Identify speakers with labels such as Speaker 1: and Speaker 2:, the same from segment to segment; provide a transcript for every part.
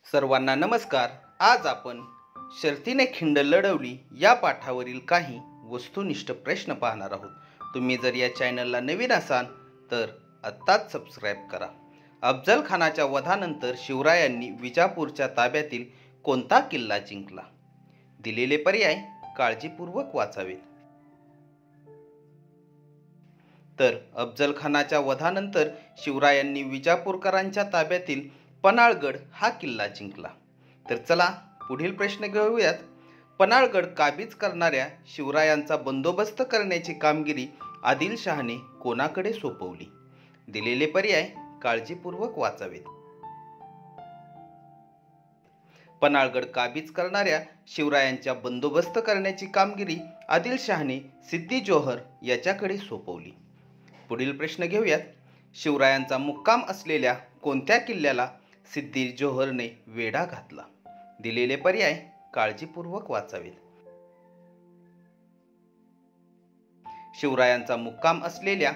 Speaker 1: सर्वांना नमस्कार। आज आपण शर्तीने खिंड लढवली या पाठावरील काही वस्तुनिष्ठ प्रश्न पाहणार आहोत। तुम्ही जर या चॅनलला नवीन असाल तर आत्ताच सबस्क्राइब करा। अफजल खानाच्या वधानंतर शिवरायांनी विजापूरच्या ताब्यातील कोणता किल्ला जिंकला? दिलेले पर्याय काळजीपूर्वक वाचावेत। तर अफजल खानाच्या वधानंतर शिवरायांनी विजापूरकरांच्या ताब्यातील पन्हाळगड हा किल्ला जिंकला। तर चला पुढील प्रश्न घेऊयात। पन्हाळगड काबीज करणाऱ्या शिवरायांचा बंदोबस्त करण्याची कामगिरी आदिलशहाने कोणाकडे सोपवली? दिलेले पर्याय काळजीपूर्वक वाचावेत। पन्हाळगड काबीज करणाऱ्या शिवरायांच्या बंदोबस्त करण्याची कामगिरी आदिलशहाने सिद्दी जोहर याच्याकडे सोपवली। पुढील प्रश्न घेऊयात। शिवरायांचा मुक्काम असलेल्या कोणत्या किल्ल्याला सिद्दी जोहरने वेढा घातला? दिलेले पर्याय काळजीपूर्वक वाचावेत। शिवरायांचा मुक्काम असलेल्या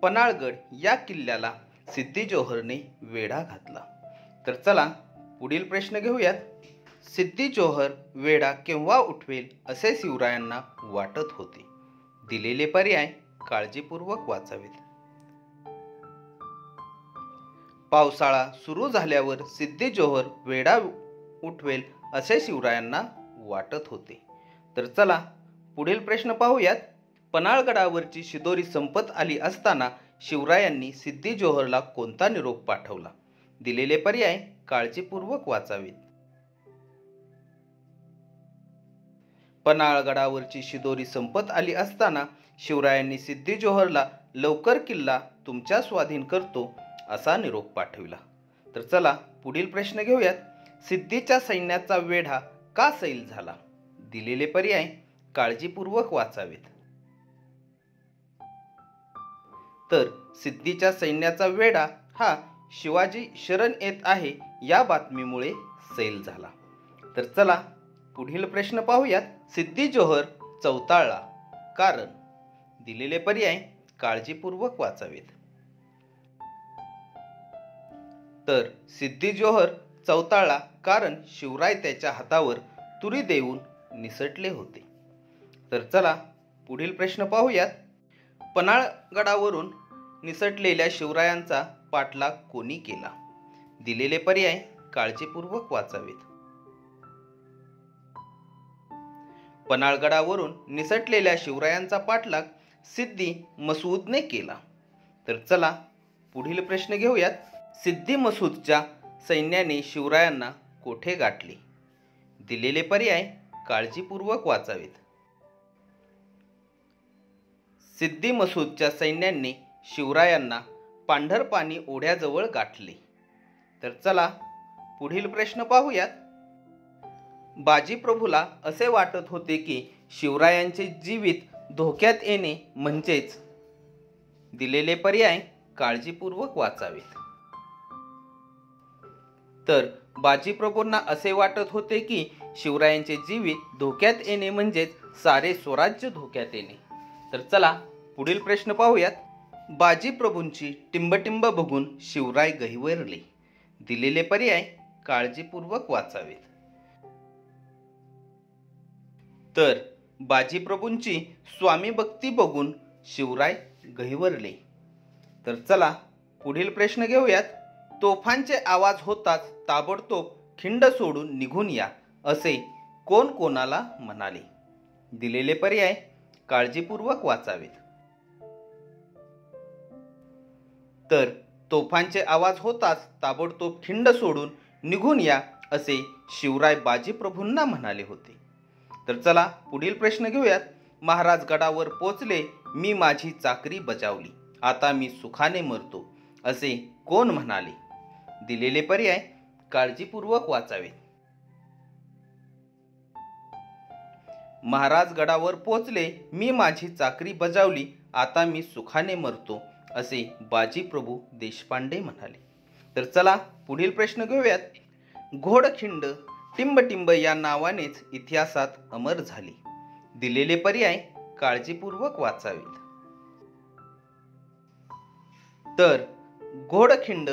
Speaker 1: पन्हाळगड या किल्ल्याला सिद्दी जोहरने वेढा घातला। तर चला पुढील प्रश्न घेऊयात। सिद्दी जोहर वेढा केव्हा उठवेल असे शिवरायांना वाटत होते? दिलेले पर्याय काळजीपूर्वक वाचावेत। पावसाळा सुरू झाल्यावर सिद्दी जोहर वेढा उठवेल असे शिवरायांना वाटत होते। तर चला पुढील प्रश्न पाहूयात। पन्हाळगडावरची शिदोरी संपत आली असताना शिवरायांनी सिद्दी जोहरला कोणता निरोप पाठवला? दिलेले पर्याय काळजीपूर्वक वाचावेत। पन्हाळगडावरची शिदोरी संपत आली असताना शिवरायांनी सिद्दी जोहरला लवकर किल्ला तुमच्या स्वाधीन करतो असा निरोप पाठविला। तर चला पुढील प्रश्न घेऊयात। सिद्दीच्या सैन्याचा वेढा का सैल झाला? दिलेले पर्याय काळजीपूर्वक वाचावेत। तर सिद्दीच्या सैन्याचा वेढा हा शिवाजी शरण येत आहे या बातमीमुळे सैल झाला। तर चला पुढील प्रश्न पाहूयात। सिद्दी जोहर चौताळला कारण? दिलेले पर्याय काळजीपूर्वक वाचावेत। तर सिद्दी जोहर चौताळला कारण शिवराय त्याच्या हातावर तुरी देऊन निसटले होते। तर चला पुढील प्रश्न पाहूयात। पन्हाळगडावरून निसटलेल्या शिवरायांचा पाठलाग कोणी केला? दिलेले पर्याय काळजीपूर्वक वाचावेत। पन्हाळगडावरून निसटलेल्या शिवरायांचा पाठलाग सिद्दी मसूदने केला। तर चला पुढील प्रश्न घेऊयात। सिद्दी मसूदच्या सैन्याने शिवरायांना कोठे गाठले? दिलेले पर्याय काळजीपूर्वक वाचावेत। सिद्दी मसूदच्या सैन्याने शिवरायांना पांढरपाणी ओढ्याजवळ गाठले। तर चला पुढील प्रश्न पाहूयात। बाजीप्रभूला असे वाटत होते की शिवरायांचे जीवित धोक्यात येणे म्हणजेच? दिलेले पर्याय काळजीपूर्वक वाचावेत। तर बाजीप्रभूंना असे वाटत होते की शिवरायांचे जीवित धोक्यात येणे म्हणजेच सारे स्वराज्य धोक्यात येणे। तर चला पुढील प्रश्न पाहूयात। बाजीप्रभूंची टिंबटिंब बघून शिवराय गहिवरले। दिलेले पर्याय काळजीपूर्वक वाचावेत। तर बाजीप्रभूंची स्वामी भक्ती बघून शिवराय गहिवरले। तर चला पुढील प्रश्न घेऊयात। तोफांचे आवाज होताच ताबडतोब खिंड सोडून निघून या असे कोण कोणाला म्हणाले? दिलेले पर्याय काळजीपूर्वक वाचावेत। तर तोफांचे आवाज होताच ताबडतोब खिंड सोडून निघून या असे शिवराय बाजीप्रभूंना म्हणाले होते। तर चला पुढील प्रश्न घेऊयात। महाराज गडावर पोचले, मी माझी चाकरी बजावली, आता मी सुखाने मरतो असे कोण म्हणाले? दिलेले पर्याय काळजीपूर्वक वाचावे। महाराज गडावर पोचले, मी माझी चाकरी बजावली, आता मी सुखाने मरतो असे बाजीप्रभू देशपांडे म्हणाले। तर चला पुढील प्रश्न घेऊयात। घोडखिंड टिंबटिंब या नावानेच इतिहासात अमर झाली। दिलेले पर्याय काळजीपूर्वक वाचावेत। तर घोडखिंड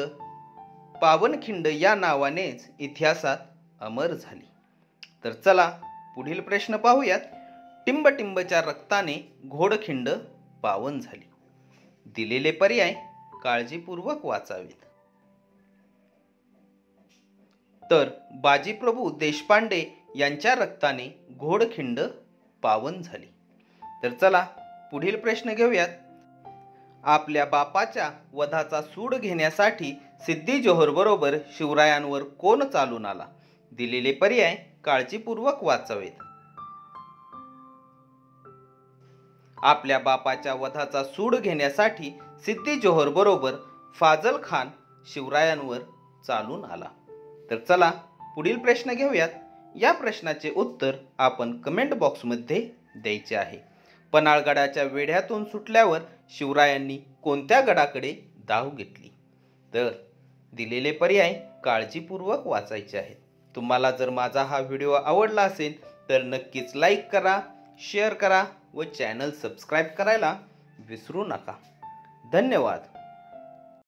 Speaker 1: पावनखिंड या नावानेच इतिहासात अमर झाली. तर चला पुढील प्रश्न पाहूयात. टिंबटिंबच्या रक्ताने घोडखिंड पावन झाली. दिलेले पर्याय काळजीपूर्वक वाचावेत. तर बाजीप्रभू देशपांडे यांच्या रक्ताने घोडखिंड पावन झाली. तर चला पुढील प्रश्न घेऊयात. आपल्या बापाच्या वधाचा सूड घेण्यासाठी सिद्धी जोहर बरोबर शिवरायांवर कोण चालून आला? दिलेले पर्याय काळजीपूर्वक वाचावेत. आपल्या बापाच्या वधाचा सूड घेण्यासाठी सिद्धी जोहर बरोबर फाजल खान शिवरायांवर चालून आला. तर चला पुढील प्रश्न घेऊयात. या प्रश्नाचे उत्तर आपण कमेंट बॉक्समध्ये द्यायचे आहे. पन्हाळगडाच्या वेढ्यातून सुटल्यावर शिवरायांनी कोणत्या गडाकडे धाव घेतली? तर दिलेले पर्याय काळजीपूर्वक वाचायचे आहेत. तुम्हाला जर माझा हा व्हिडिओ आवडला असेल तर नक्कीच लाईक करा, शेअर करा व चॅनल सबस्क्राईब करायला विसरू नका. धन्यवाद.